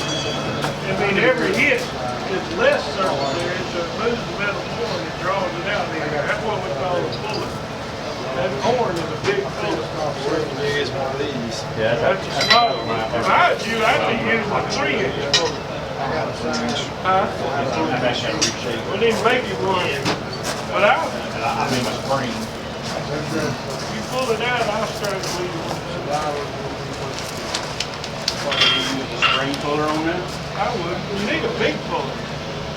I mean, every hit is less surface area, so it moves the metal more and it draws it out there. That's what we call a bullet. That horn is a big bullet. Use one of these. Yeah, That's a small one. If I was you, I'd be using a 3-inch bullet. Huh? We didn't make it one. But I mean, my spring. you pull it out, I'll start to leave it. Spring puller on that? I would. You need a big bullet.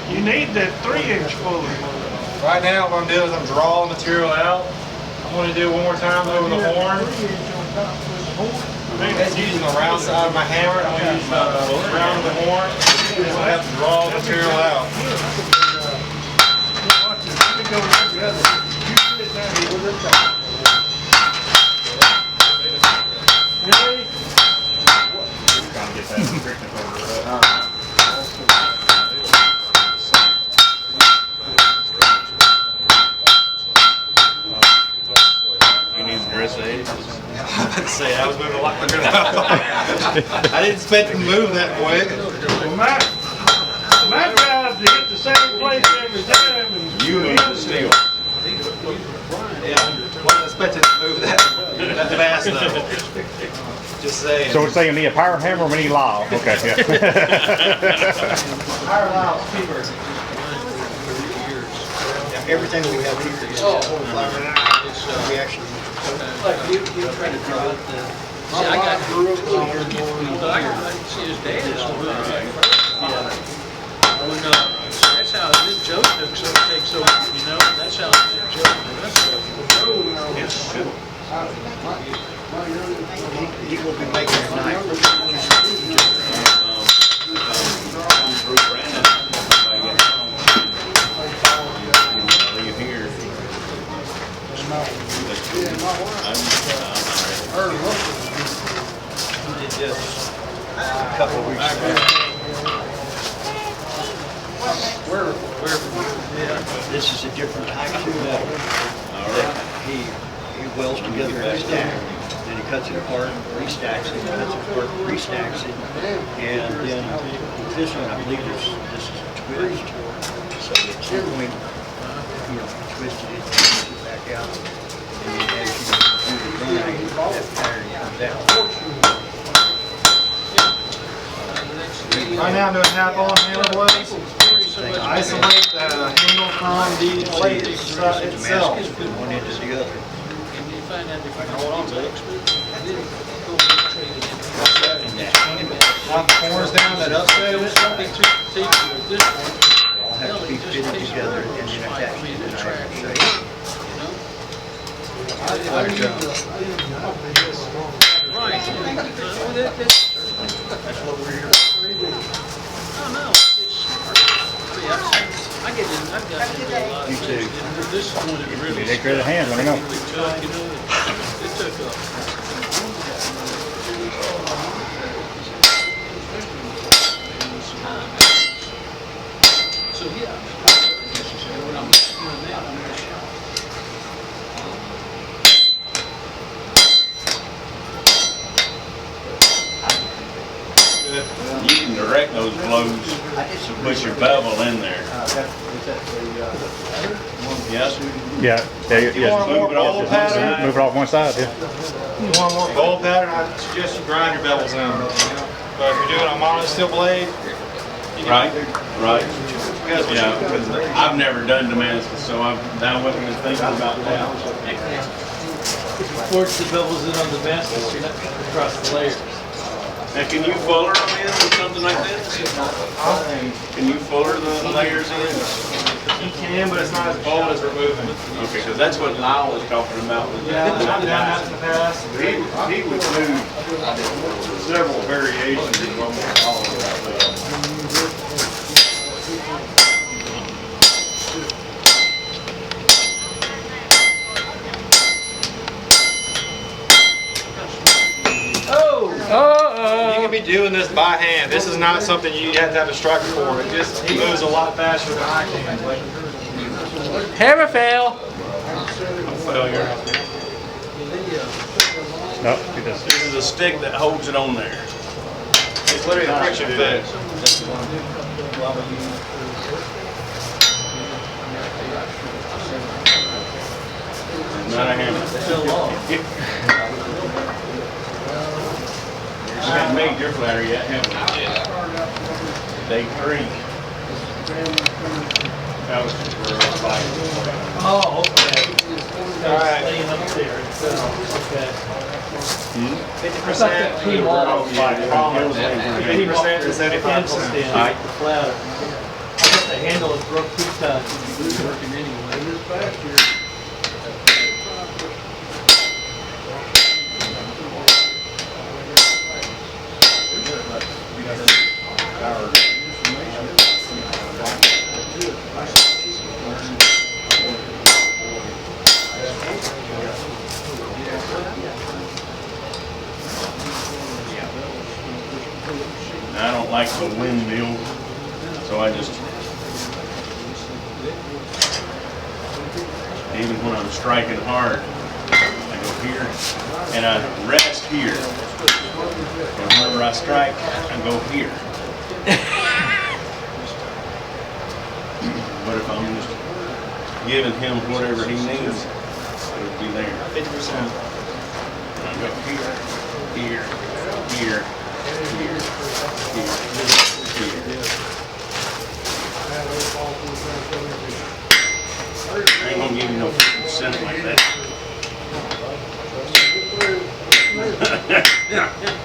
You need that 3-inch bullet. Right now, what I'm doing is I'm drawing material out. I'm going to do it one more time over the horn. That's using the round side of my hammer. I'm going to use the round of the horn. And I have to draw the material out. Really? Trying to get that restrictive over You need to dress the edges. I was about to say, I was moving a lot quicker than I thought. I didn't expect to move that quick. Well, my job is to hit the same place every time. And You need the steel. Yeah, wasn't expecting to move that fast though. Just saying. So we're saying we need a power hammer, we need Lyle. Okay, yeah. Power Lyle cheaper. Yeah, everything we have here is we actually. Like you try to draw out the. See, I got two years, but I got, see his dad is on the. When, that's That's how Joe takes over, you know, that's how Joe does it. He will be making a night. Leave here. He did this a couple of weeks ago. This is a different type of metal that he welds together in a stack. Then he cuts it apart, restacks it, cuts it apart, restacks it, and then with this one, I believe this is a twist. So at some point, twisted it, takes it back out, and then as you do the grind, that pattern comes out. Right now I'm doing half on handle blades. Isolate the handle from the blade itself. Damascus from one end to the other. Knock the corners down, that upset it. All have to be fitted together and then attached to the track. Right. That's what we're here. Oh, no, it's smart. See, I've got into a lot of things. This is one that really. Take care of the hand, let me know. It took up. So, yeah. What I'm doing now, I'm gonna shop. You can direct those blows to put your bevel in there. Yes. Yeah, You want a more bold pattern? Move it off one side, yeah. You want a more bold pattern? I suggest you grind your bevels in. But if you're doing a mono steel blade, Right. Yeah, because I've never done Damascus, so I'm now looking and thinking about that. Forge the bevels in on the Damascus, you're not cutting across the layers. Now, can you fuller them in with something like this? Can you fuller the layers in? you can, but it's not as bold as removing. Okay, because that's what Lyle was talking about. Yeah, I've done that in the past. He would do several variations of what we're calling it. You can be doing this by hand. This is not something you have to have a striker for. It just he moves a lot faster than I can. Hammer fail. Failure. No, he does. This is a stick that holds it on there. It's literally a friction fit. Not a hammer. You haven't made your flatter yet, have you? They creak. That was for a fight. Oh, okay. All right. Laying up there, so, okay. 50% Came off. 50% to 75%. Stand, the flatter. I guess the handle is broke 2 times. It's working anyway. I don't like the windmill, so I just, even when I'm striking hard, I go here and I rest here. And whenever I strike, I go here. But if I'm just giving him whatever he needs, it'll be there. 50%. And I go here, here, here, here, here, here. I ain't gonna give you no 50% like that.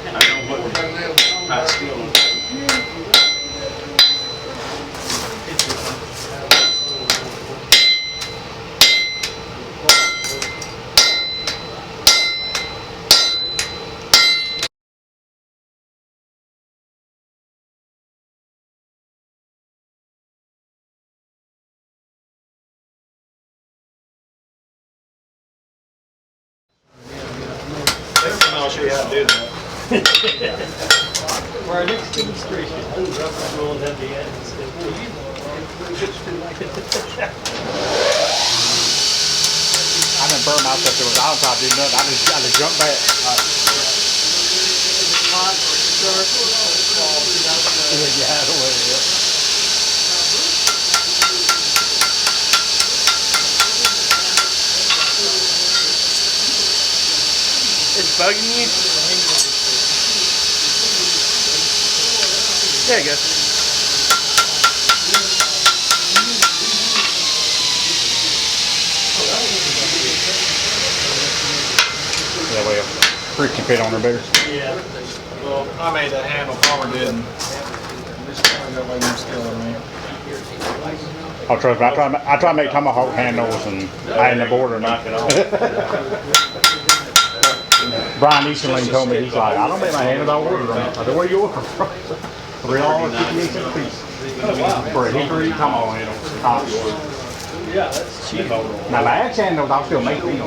I know what I steal. I'll show you how to do that. For our next demonstration, rough rolling at the end. I didn't burn myself to it. I don't try to do nothing. I just jump back. It's bugging you? There you go. That way a creek can fit on her better. Yeah. Well, I made that handle, Palmer didn't. Just kind of got way more skill than me. Oh, trust me, I try to make tomahawk handles and I in the border knock it off. Brian Easterling told me, he's like, I don't make my handles, I order them. I said, where you order from? $3.58 a piece. For a hickory tomahawk handle. Yeah, that's cheap. Now my axe handles, I'll still make them.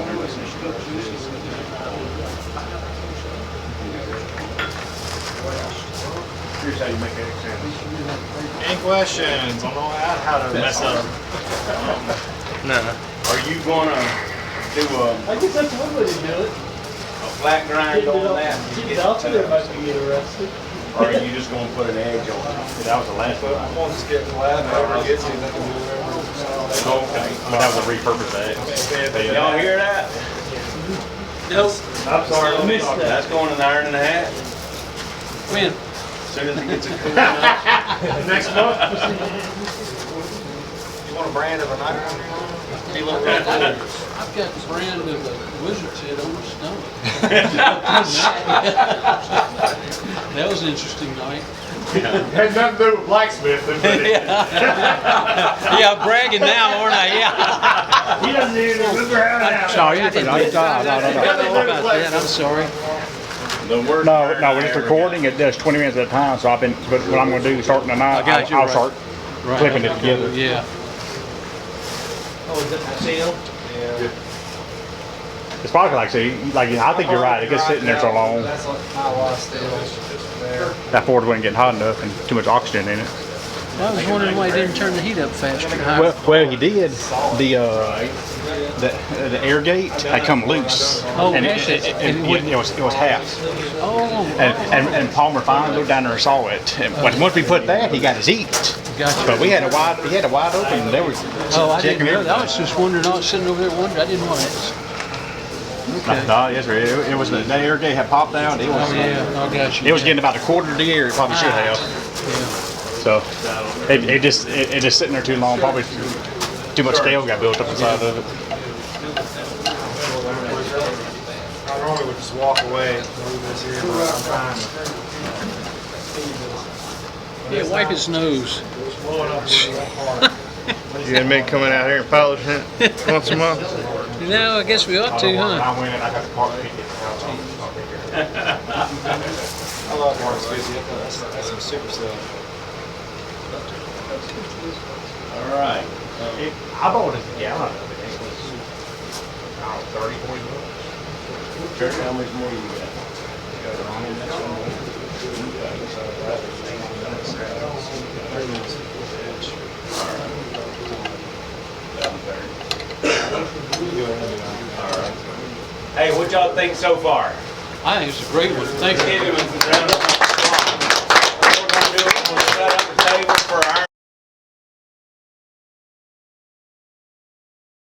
Here's how you make axe handles. Any questions on how to mess up? No. Are you gonna do I guess that's one way to do it. a flat grind on that? Get it out there, might be interesting. Or are you just gonna put an edge on it? That was the last one. We'll just get flat, whoever gets it, they can do whatever. Okay. But that was a repurposed axe. Y'all hear that? Nope. I'm sorry, I missed that. That's going in the iron and a half. When? As soon as it gets a cool enough. Next month. You want a brand of a knife? Be a little bit cool. I've got the brand of the wizard's head on my stomach. That was an interesting night. Had nothing to do with blacksmithing, but Yeah, I'm bragging now, aren't I? Yeah. he doesn't even remember how it happened. No, you're fine. No. I don't know about that, I'm sorry. The word No, we're just recording. It does 20 minutes at a time. So but what I'm going to do starting tonight, I got you, I'll right. start Right. clipping it together. Yeah. Oh, is that the seal? Yeah. It's probably like, I think you're right. It gets sitting there so long. That's like not a lot of steel, it's just there. That Ford wasn't getting hot enough and too much oxygen in it. Well, I was wondering why he didn't turn the heat up faster. Well, he did. The air gate had come loose, Oh, and has it? it was half. Oh, And Palmer finally go down there and saw it. And once we put that, he got his heat. gotcha. But he had it wide open. And they were Oh, I didn't checking know. I everything. was just wondering, I was sitting over there wondering, I didn't know that. Okay. No, yes, sir. It was the air gate had popped out. It was. Oh, yeah, I got you. It was getting about a quarter of the air. It probably should have. Yeah. So it just sitting there too long. Probably too much scale got built up inside of it. I normally would just walk away, leave this here, but I'm trying to. Yeah, wipe his nose. You and me coming out here and polishing it once a month? No, I guess we ought to, huh? I went. I got the part ticket. I love Mark's Fizzy. That's some super stuff. All right. I bought it a gallon of it. It was 30, 40 bucks. Kirk, how much more you got? Hey, what y'all think so far? I think it's a great one. Thank you. Give him a round of applause.